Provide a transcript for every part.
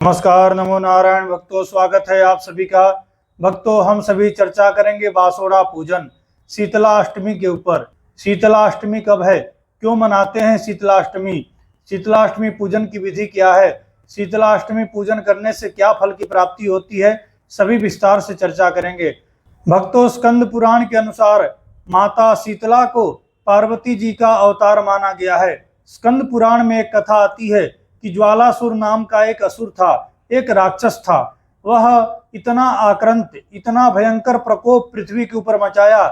नमस्कार, नमो नारायण भक्तों, स्वागत है आप सभी का। भक्तों, हम सभी चर्चा करेंगे वासोड़ा पूजन शीतला अष्टमी के ऊपर। शीतला अष्टमी कब है, क्यों मनाते हैं शीतला अष्टमी, शीतला अष्टमी पूजन की विधि क्या है, शीतला अष्टमी पूजन करने से क्या फल की प्राप्ति होती है, सभी विस्तार से चर्चा करेंगे। भक्तों, स्कंद पुराण के अनुसार माता शीतला को पार्वती जी का अवतार माना गया है। स्कंद पुराण में एक कथा आती है कि ज्वालासुर नाम का एक असुर था, एक राक्षस था। वह इतना आक्रांत, इतना भयंकर प्रकोप पृथ्वी के ऊपर मचाया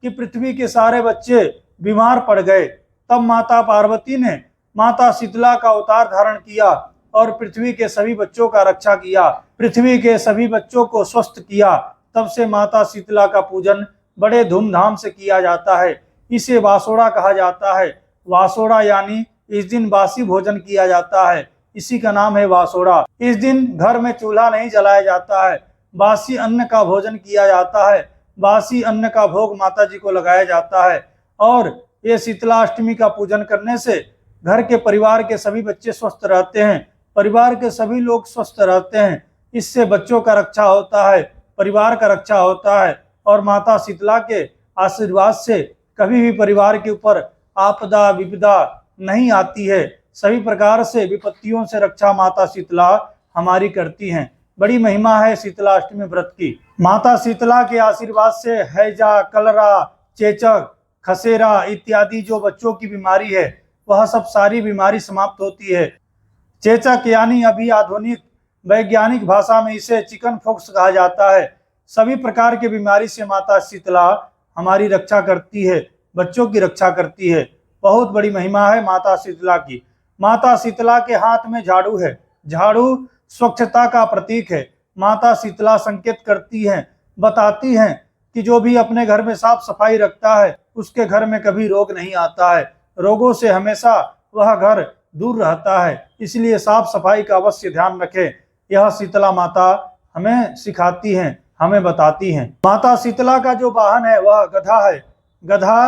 कि पृथ्वी के सारे बच्चे बीमार पड़ गए। तब माता पार्वती ने माता शीतला का अवतार धारण किया और पृथ्वी के सभी बच्चों का रक्षा किया, पृथ्वी के सभी बच्चों को स्वस्थ किया। तब से माता शीतला का पूजन बड़े धूमधाम से किया जाता है। इसे वासोड़ा कहा जाता है। वासोड़ा यानी इस दिन बासी भोजन किया जाता है, इसी का नाम है वासोड़ा। इस दिन घर में चूल्हा नहीं जलाया जाता है, बासी अन्न का भोजन किया जाता है, बासी अन्न का भोग माता जी को लगाया जाता है। और ये शीतला अष्टमी का पूजन करने से घर के परिवार के सभी बच्चे स्वस्थ रहते हैं, परिवार के सभी लोग स्वस्थ रहते हैं। इससे बच्चों का रक्षा होता है, परिवार का रक्षा होता है और माता शीतला के आशीर्वाद से कभी भी परिवार के ऊपर आपदा विपदा नहीं आती है। सभी प्रकार से विपत्तियों से रक्षा माता शीतला हमारी करती हैं। बड़ी महिमा है शीतला अष्टमी व्रत की। माता शीतला के आशीर्वाद से हैजा, कलरा, चेचक, खसेरा इत्यादि जो बच्चों की बीमारी है वह सब सारी बीमारी समाप्त होती है। चेचक यानी अभी आधुनिक वैज्ञानिक भाषा में इसे चिकन पॉक्स कहा जाता है। सभी प्रकार की बीमारी से माता शीतला हमारी रक्षा करती है, बच्चों की रक्षा करती है। बहुत बड़ी महिमा है माता शीतला की। माता शीतला के हाथ में झाड़ू है, झाड़ू स्वच्छता का प्रतीक है। माता शीतला संकेत करती हैं, बताती हैं कि जो भी अपने घर में साफ सफाई रखता है उसके घर में कभी रोग नहीं आता है, रोगों से हमेशा वह घर दूर रहता है। इसलिए साफ सफाई का अवश्य ध्यान रखें। यह शीतला माता हमें सिखाती हैं, हमें बताती हैं। माता शीतला का जो वाहन है वह गधा है। गधा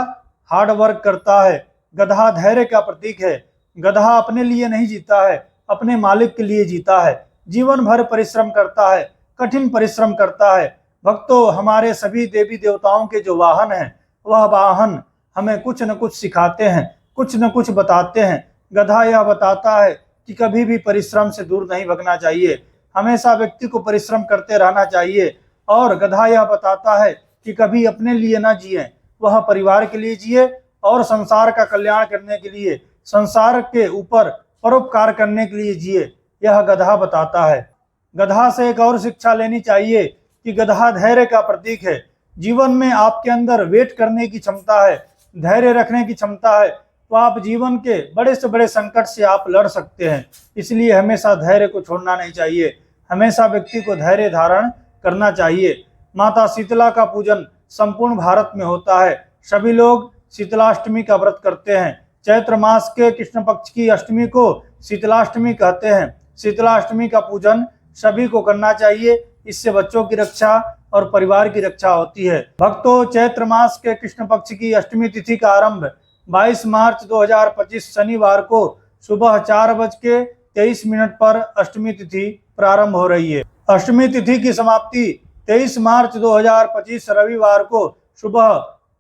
हार्ड वर्क करता है, गधा धैर्य का प्रतीक है। गधा अपने लिए नहीं जीता है, अपने मालिक के लिए जीता है। जीवन भर परिश्रम करता है, कठिन परिश्रम करता है। भक्तों, हमारे सभी देवी देवताओं के जो वाहन हैं वह वाहन हमें कुछ न कुछ सिखाते हैं, कुछ न कुछ बताते हैं। गधा यह बताता है कि कभी भी परिश्रम से दूर नहीं भगना चाहिए, हमेशा व्यक्ति को परिश्रम करते रहना चाहिए। और गधा यह बताता है कि कभी अपने लिए ना जिए, वह परिवार के लिए जिए और संसार का कल्याण करने के लिए, संसार के ऊपर परोपकार करने के लिए जिए। यह गधा बताता है। गधा से एक और शिक्षा लेनी चाहिए कि गधा धैर्य का प्रतीक है। जीवन में आपके अंदर वेट करने की क्षमता है, धैर्य रखने की क्षमता है, तो आप जीवन के बड़े से बड़े संकट से आप लड़ सकते हैं। इसलिए हमेशा धैर्य को छोड़ना नहीं चाहिए, हमेशा व्यक्ति को धैर्य धारण करना चाहिए। माता शीतला का पूजन संपूर्ण भारत में होता है। सभी लोग शीतलाष्टमी का व्रत करते हैं। चैत्र मास के कृष्ण पक्ष की अष्टमी को शीतलाष्टमी कहते हैं। शीतलाष्टमी का पूजन सभी को करना चाहिए, इससे बच्चों की रक्षा और परिवार की रक्षा होती है। भक्तों, चैत्र मास के कृष्ण पक्ष की अष्टमी तिथि का आरंभ 22 मार्च 2025 शनिवार को सुबह 4:23 पर अष्टमी तिथि प्रारंभ हो रही है। अष्टमी तिथि की समाप्ति 23 मार्च 2025 रविवार को सुबह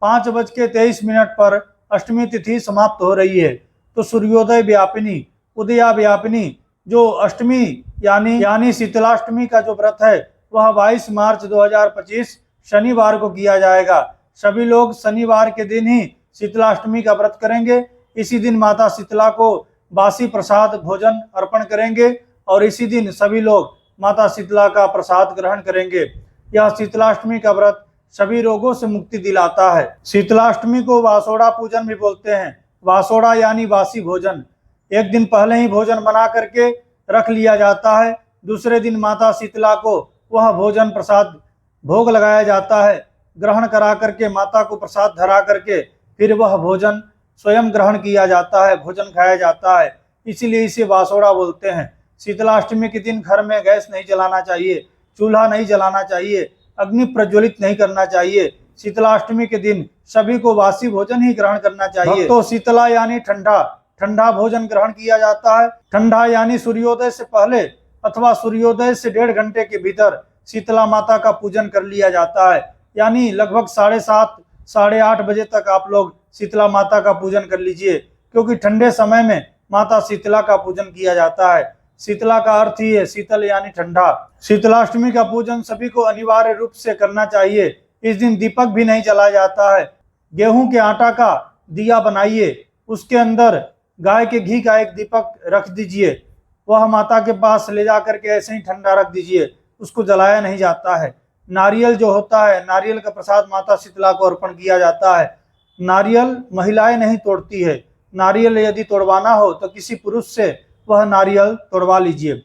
5:23 पर अष्टमी तिथि समाप्त हो रही है। तो सूर्योदय व्यापिनी, उदया व्यापिनी जो अष्टमी यानी शीतलाष्टमी का जो व्रत है वह 22 मार्च 2025 शनिवार को किया जाएगा। सभी लोग शनिवार के दिन ही शीतलाष्टमी का व्रत करेंगे। इसी दिन माता शीतला को बासी प्रसाद भोजन अर्पण करेंगे और इसी दिन सभी लोग माता शीतला का प्रसाद ग्रहण करेंगे। यह शीतलाष्टमी का व्रत सभी रोगों से मुक्ति दिलाता है। शीतलाष्टमी को वासोड़ा पूजन भी बोलते हैं। वासोड़ा यानी बासी भोजन। एक दिन पहले ही भोजन बना करके रख लिया जाता है, दूसरे दिन माता शीतला को वह भोजन प्रसाद भोग लगाया जाता है। ग्रहण करा करके माता को प्रसाद धरा करके फिर वह भोजन स्वयं ग्रहण किया जाता है, भोजन खाया जाता है। इसीलिए इसे वासोड़ा बोलते हैं। शीतलाष्टमी के दिन घर में गैस नहीं जलाना चाहिए, चूल्हा नहीं जलाना चाहिए, अग्नि प्रज्वलित नहीं करना चाहिए। शीतलाष्टमी के दिन सभी को बासी भोजन ही ग्रहण करना चाहिए। तो शीतला यानी ठंडा, ठंडा भोजन ग्रहण किया जाता है। ठंडा यानी सूर्योदय से पहले अथवा सूर्योदय से 1.5 घंटे के भीतर शीतला माता का पूजन कर लिया जाता है। यानी लगभग 7:30 साढ़े 8 बजे तक आप लोग शीतला माता का पूजन कर लीजिए, क्योंकि ठंडे समय में माता शीतला का पूजन किया जाता है। शीतला का अर्थ ही है शीतल यानी ठंडा। शीतलाष्टमी का पूजन सभी को अनिवार्य रूप से करना चाहिए। इस दिन दीपक भी नहीं जलाया जाता है। गेहूं के आटा का दिया बनाइए, उसके अंदर गाय के घी का एक दीपक रख दीजिए, वह माता के पास ले जा करके ऐसे ही ठंडा रख दीजिए, उसको जलाया नहीं जाता है। नारियल जो होता है, नारियल का प्रसाद माता शीतला को अर्पण किया जाता है। नारियल महिलाएं नहीं तोड़ती है। नारियल यदि तोड़वाना हो तो किसी पुरुष से वह नारियल तोड़वा लीजिए।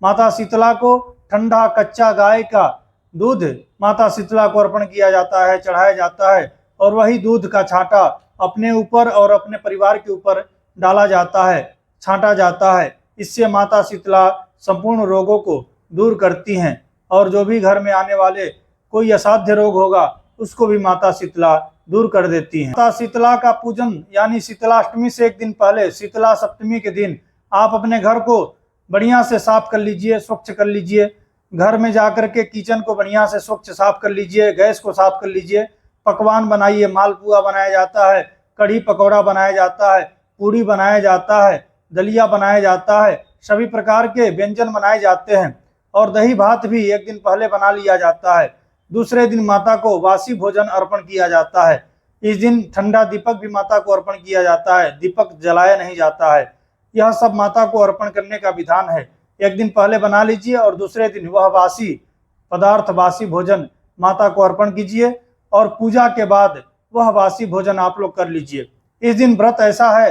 माता शीतला को ठंडा कच्चा गाय का दूध माता शीतला को अर्पण किया जाता है, चढ़ाया जाता है, और वही दूध का छांटा अपने ऊपर और अपने परिवार के ऊपर डाला जाता है, छांटा जाता है। इससे माता शीतला संपूर्ण रोगों को दूर करती हैं, और जो भी घर में आने वाले कोई असाध्य रोग होगा उसको भी माता शीतला दूर कर देती हैं। माता शीतला का पूजन यानी शीतलाष्टमी से एक दिन पहले शीतला सप्तमी के दिन आप अपने घर को बढ़िया से साफ कर लीजिए, स्वच्छ कर लीजिए। घर में जाकर के किचन को बढ़िया से स्वच्छ साफ कर लीजिए, गैस को साफ कर लीजिए, पकवान बनाइए। मालपुआ बनाया जाता है, कढ़ी पकौड़ा बनाया जाता है, पूड़ी बनाया जाता है, दलिया बनाया जाता है, सभी प्रकार के व्यंजन बनाए जाते हैं। और दही भात भी एक दिन पहले बना लिया जाता है। दूसरे दिन माता को वासी भोजन अर्पण किया जाता है। इस दिन ठंडा दीपक भी माता को अर्पण किया जाता है, दीपक जलाया नहीं जाता है। यह सब माता को अर्पण करने का विधान है। एक दिन पहले बना लीजिए और दूसरे दिन वह वासी पदार्थ, वासी भोजन माता को अर्पण कीजिए, और पूजा के बाद वह वासी भोजन आप लोग कर लीजिए। इस दिन व्रत ऐसा है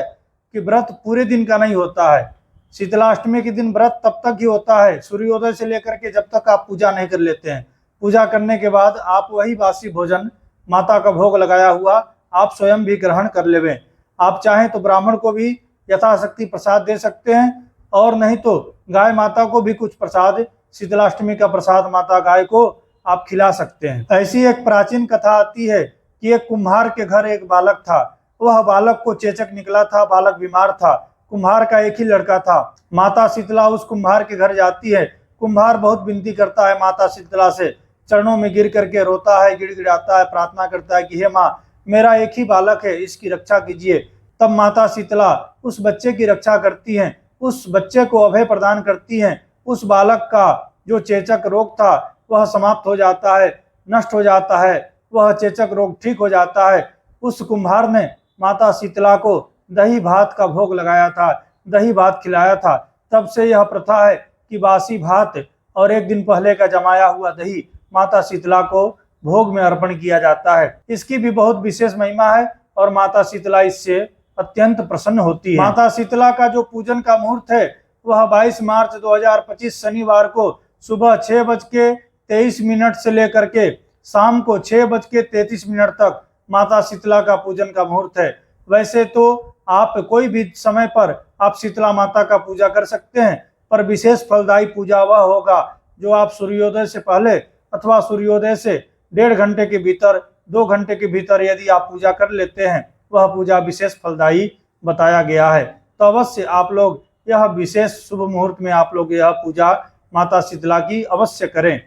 कि व्रत पूरे दिन का नहीं होता है। शीतलाष्टमी के दिन व्रत तब तक ही होता है, सूर्योदय से लेकर के जब तक आप पूजा नहीं कर लेते हैं। पूजा करने के बाद आप वही बासी भोजन माता का भोग लगाया हुआ आप स्वयं भी ग्रहण कर लेवें। आप चाहें तो ब्राह्मण को भी यथाशक्ति प्रसाद दे सकते हैं, और नहीं तो गाय माता को भी कुछ प्रसाद, शीतलाष्टमी का प्रसाद माता गाय को आप खिला सकते हैं। ऐसी एक प्राचीन कथा आती है कि एक कुम्हार के घर एक बालक था। वह बालक को चेचक निकला था, बालक बीमार था। कुम्हार का एक ही लड़का था। माता शीतला उस कुम्हार के घर जाती है। कुम्हार बहुत विनती करता है माता शीतला से, चरणों में गिर करके रोता है, गिड़गिड़ाता है, प्रार्थना करता है कि हे माँ, मेरा एक ही बालक है, इसकी रक्षा कीजिए। तब माता शीतला उस बच्चे की रक्षा करती हैं, उस बच्चे को अभय प्रदान करती हैं। उस बालक का जो चेचक रोग था वह समाप्त हो जाता है, नष्ट हो जाता है, वह चेचक रोग ठीक हो जाता है। उस कुम्हार ने माता शीतला को दही भात का भोग लगाया था, दही भात खिलाया था। तब से यह प्रथा है कि बासी भात और एक दिन पहले का जमाया हुआ दही माता शीतला को भोग में अर्पण किया जाता है। इसकी भी बहुत विशेष महिमा है और माता शीतला इससे अत्यंत प्रसन्न होती है। माता शीतला का जो पूजन का मुहूर्त है वह 22 मार्च 2025 शनिवार को सुबह 6:23 से लेकर के शाम को 6:33 तक माता शीतला का पूजन का मुहूर्त है। वैसे तो आप कोई भी समय पर आप शीतला माता का पूजा कर सकते हैं, पर विशेष फलदायी पूजा वह होगा जो आप सूर्योदय से पहले अथवा सूर्योदय से 1.5 घंटे के भीतर, 2 घंटे के भीतर यदि आप पूजा कर लेते हैं, वह पूजा विशेष फलदायी बताया गया है। तो अवश्य आप लोग यह विशेष शुभ मुहूर्त में आप लोग यह पूजा माता शीतला की अवश्य करें।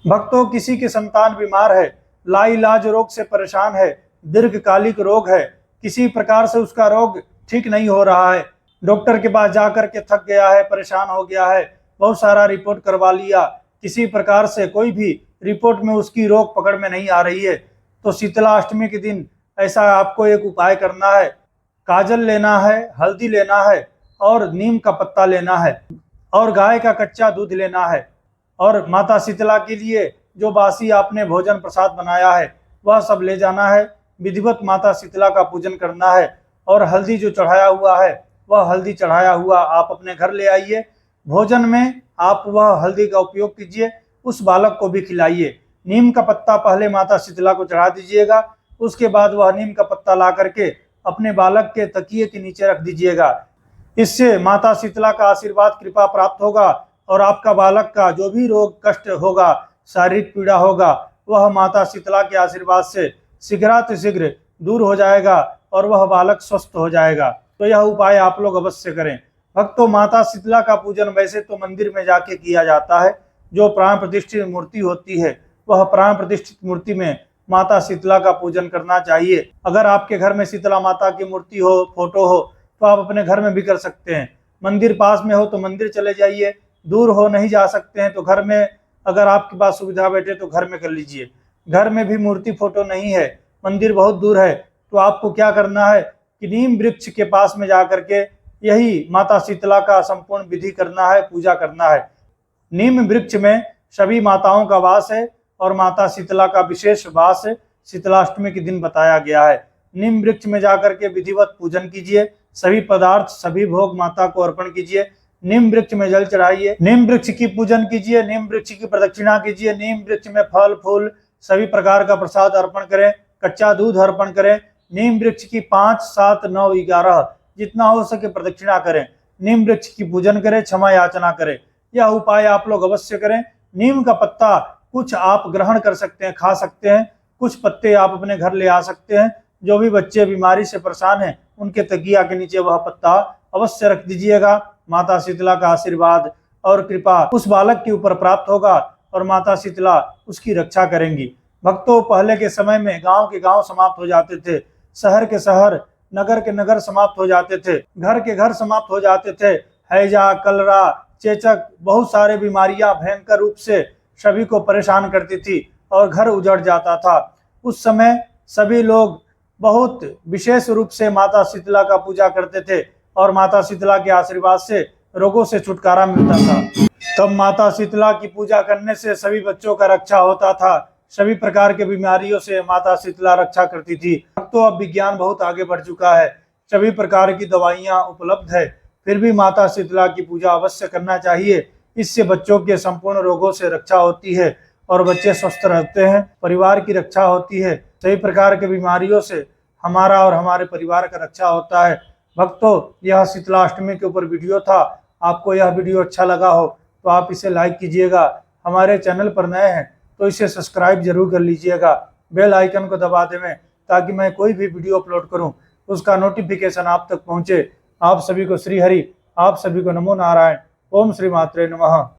भक्तों, किसी की संतान बीमार है, लाइलाज रोग से परेशान है, दीर्घकालिक रोग है, किसी प्रकार से उसका रोग ठीक नहीं हो रहा है, डॉक्टर के पास जाकर के थक गया है, परेशान हो गया है, बहुत सारा रिपोर्ट करवा लिया, किसी प्रकार से कोई भी रिपोर्ट में उसकी रोग पकड़ में नहीं आ रही है, तो शीतलाष्टमी के दिन ऐसा आपको एक उपाय करना है। काजल लेना है, हल्दी लेना है, और नीम का पत्ता लेना है, और गाय का कच्चा दूध लेना है, और माता शीतला के लिए जो बासी आपने भोजन प्रसाद बनाया है वह सब ले जाना है। विधिवत माता शीतला का पूजन करना है, और हल्दी जो चढ़ाया हुआ है वह हल्दी चढ़ाया हुआ आप अपने घर ले आइए। भोजन में आप वह हल्दी का उपयोग कीजिए, उस बालक को भी खिलाइए। नीम का पत्ता पहले माता शीतला को चढ़ा दीजिएगा, उसके बाद वह नीम का पत्ता ला करके अपने बालक के तकिए के नीचे रख दीजिएगा। इससे माता शीतला का आशीर्वाद कृपा प्राप्त होगा, और आपका बालक का जो भी रोग कष्ट होगा, शारीरिक पीड़ा होगा, वह माता शीतला के आशीर्वाद से शीघ्रातिशीघ्र दूर हो जाएगा और वह बालक स्वस्थ हो जाएगा। तो यह उपाय आप लोग अवश्य करें। भक्तों, माता शीतला का पूजन वैसे तो मंदिर में जाके किया जाता है। जो प्राण प्रतिष्ठित मूर्ति होती है वह प्राण प्रतिष्ठित मूर्ति में माता शीतला का पूजन करना चाहिए। अगर आपके घर में शीतला माता की मूर्ति हो, फोटो हो, तो आप अपने घर में भी कर सकते हैं। मंदिर पास में हो तो मंदिर चले जाइए, दूर हो नहीं जा सकते हैं तो घर में अगर आपके पास सुविधा बैठे तो घर में कर लीजिए। घर में भी मूर्ति फोटो नहीं है, मंदिर बहुत दूर है, तो आपको क्या करना है कि नीम वृक्ष के पास में जाकर के यही माता शीतला का संपूर्ण विधि करना है, पूजा करना है। नीम वृक्ष में सभी माताओं का वास है और माता शीतला का विशेष वास है। शीतलाष्टमी के दिन बताया गया है। नीम वृक्ष में जाकर के विधिवत पूजन कीजिए, सभी पदार्थ सभी भोग माता को अर्पण कीजिए, नीम वृक्ष में जल चढ़ाइए, नीम वृक्ष की पूजन कीजिए, नीम वृक्ष की प्रदक्षिणा कीजिए, नीम वृक्ष में फल फूल सभी प्रकार का प्रसाद अर्पण करें, कच्चा दूध अर्पण करें, नीम वृक्ष की 5, 7, 9, 11 जितना हो सके प्रदक्षिणा करें, नीम वृक्ष की पूजन करें, क्षमा याचना करें। यह उपाय आप लोग अवश्य करें। नीम का पत्ता कुछ आप ग्रहण कर सकते हैं, खा सकते हैं, कुछ पत्ते आप अपने घर ले आ सकते हैं। जो भी बच्चे बीमारी से परेशान हैं उनके तकिया के नीचे वह पत्ता अवश्य रख दीजिएगा। माता शीतला का आशीर्वाद और कृपा उस बालक के ऊपर प्राप्त होगा और माता शीतला उसकी रक्षा करेंगी। भक्तों, पहले के समय में गांव के गांव समाप्त हो जाते थे, शहर के शहर, नगर के नगर समाप्त हो जाते थे, घर के घर समाप्त हो जाते थे। हैजा, कलरा, चेचक, बहुत सारे बीमारियां भयंकर रूप से सभी को परेशान करती थी और घर उजड़ जाता था। उस समय सभी लोग बहुत विशेष रूप से माता शीतला का पूजा करते थे और माता शीतला के आशीर्वाद से रोगों से छुटकारा मिलता था। तब माता शीतला की पूजा करने से सभी बच्चों का रक्षा होता था, सभी प्रकार के बीमारियों से माता शीतला रक्षा करती थी। अब तो अब विज्ञान बहुत आगे बढ़ चुका है, सभी प्रकार की दवाइयां उपलब्ध है, फिर भी माता शीतला की पूजा अवश्य करना चाहिए। इससे बच्चों के संपूर्ण रोगों से रक्षा होती है और बच्चे स्वस्थ रहते हैं, परिवार की रक्षा होती है, सभी प्रकार के बीमारियों से हमारा और हमारे परिवार का रक्षा होता है। भक्तों, यह शीतलाष्टमी के ऊपर वीडियो था। आपको यह वीडियो अच्छा लगा हो तो आप इसे लाइक कीजिएगा। हमारे चैनल पर नए हैं तो इसे सब्सक्राइब जरूर कर लीजिएगा, बेल आइकन को दबा देवें ताकि मैं कोई भी वीडियो अपलोड करूं उसका नोटिफिकेशन आप तक पहुंचे। आप सभी को श्री हरि, आप सभी को नमो नारायण। ओम श्री मात्रे नमः।